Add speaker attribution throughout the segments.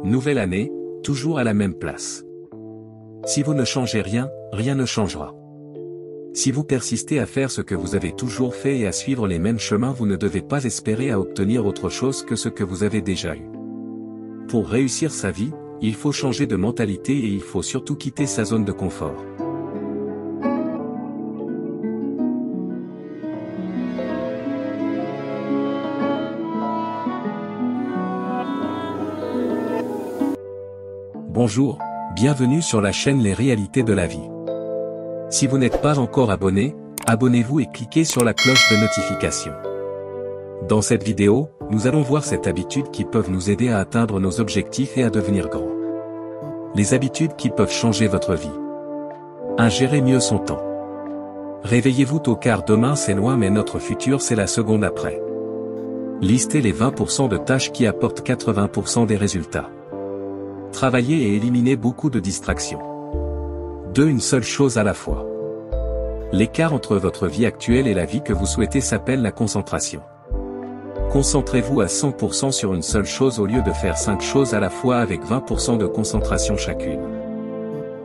Speaker 1: Nouvelle année, toujours à la même place. Si vous ne changez rien, rien ne changera. Si vous persistez à faire ce que vous avez toujours fait et à suivre les mêmes chemins, vous ne devez pas espérer à obtenir autre chose que ce que vous avez déjà eu. Pour réussir sa vie, il faut changer de mentalité et il faut surtout quitter sa zone de confort. Bonjour, bienvenue sur la chaîne Les Réalités de la Vie. Si vous n'êtes pas encore abonné, abonnez-vous et cliquez sur la cloche de notification. Dans cette vidéo, nous allons voir cette habitude qui peuvent nous aider à atteindre nos objectifs et à devenir grands. Les habitudes qui peuvent changer votre vie. 1. Gérer mieux son temps. Réveillez-vous tôt car demain c'est loin mais notre futur c'est la seconde après. Listez les 20% de tâches qui apportent 80% des résultats. Travaillez et éliminez beaucoup de distractions. 2. Une seule chose à la fois. L'écart entre votre vie actuelle et la vie que vous souhaitez s'appelle la concentration. Concentrez-vous à 100% sur une seule chose au lieu de faire 5 choses à la fois avec 20% de concentration chacune.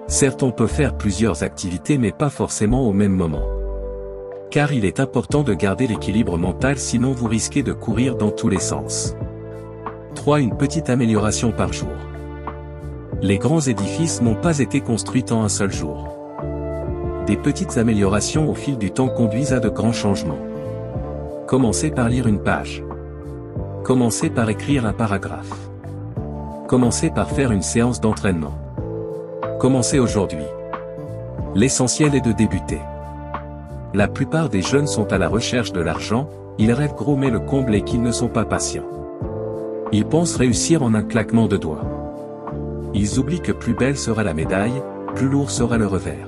Speaker 1: Certes, on peut faire plusieurs activités mais pas forcément au même moment. Car il est important de garder l'équilibre mental sinon vous risquez de courir dans tous les sens. 3. Une petite amélioration par jour. Les grands édifices n'ont pas été construits en un seul jour. Des petites améliorations au fil du temps conduisent à de grands changements. Commencez par lire une page. Commencez par écrire un paragraphe. Commencez par faire une séance d'entraînement. Commencez aujourd'hui. L'essentiel est de débuter. La plupart des jeunes sont à la recherche de l'argent, ils rêvent gros mais le comble est qu'ils ne sont pas patients. Ils pensent réussir en un claquement de doigts. Ils oublient que plus belle sera la médaille, plus lourd sera le revers.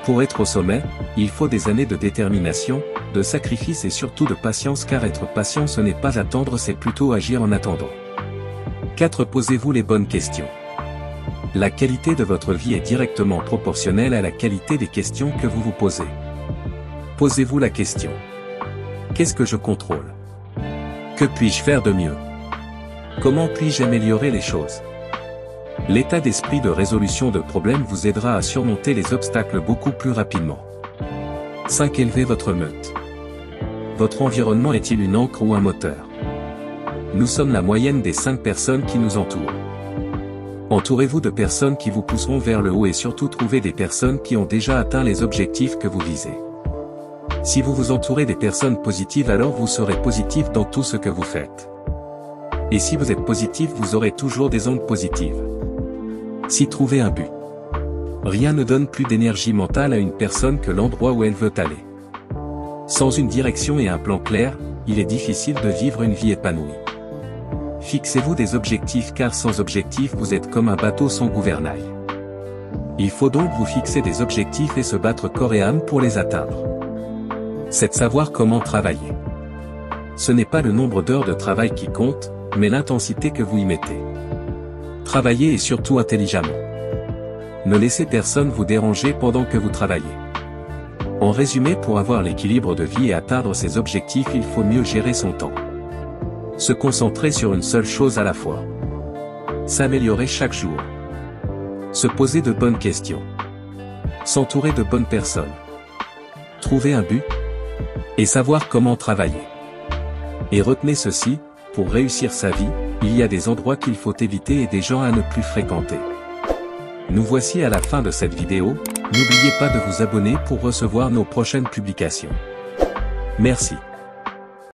Speaker 1: Pour être au sommet, il faut des années de détermination, de sacrifice et surtout de patience car être patient ce n'est pas attendre c'est plutôt agir en attendant. 4. Posez-vous les bonnes questions. La qualité de votre vie est directement proportionnelle à la qualité des questions que vous vous posez. Posez-vous la question. Qu'est-ce que je contrôle? Que puis-je faire de mieux? Comment puis-je améliorer les choses? L'état d'esprit de résolution de problèmes vous aidera à surmonter les obstacles beaucoup plus rapidement. 5. Élevez votre meute. Votre environnement est-il une ancre ou un moteur? Nous sommes la moyenne des 5 personnes qui nous entourent. Entourez-vous de personnes qui vous pousseront vers le haut et surtout trouvez des personnes qui ont déjà atteint les objectifs que vous visez. Si vous vous entourez des personnes positives alors vous serez positif dans tout ce que vous faites. Et si vous êtes positif vous aurez toujours des ondes positives. Si trouvez un but. Rien ne donne plus d'énergie mentale à une personne que l'endroit où elle veut aller. Sans une direction et un plan clair, il est difficile de vivre une vie épanouie. Fixez-vous des objectifs car sans objectif vous êtes comme un bateau sans gouvernail. Il faut donc vous fixer des objectifs et se battre corps et âme pour les atteindre. C'est de savoir comment travailler. Ce n'est pas le nombre d'heures de travail qui compte, mais l'intensité que vous y mettez. Travaillez et surtout intelligemment. Ne laissez personne vous déranger pendant que vous travaillez. En résumé, pour avoir l'équilibre de vie et atteindre ses objectifs, il faut mieux gérer son temps. Se concentrer sur une seule chose à la fois. S'améliorer chaque jour. Se poser de bonnes questions. S'entourer de bonnes personnes. Trouver un but. Et savoir comment travailler. Et retenez ceci, pour réussir sa vie, il y a des endroits qu'il faut éviter et des gens à ne plus fréquenter. Nous voici à la fin de cette vidéo, n'oubliez pas de vous abonner pour recevoir nos prochaines publications. Merci.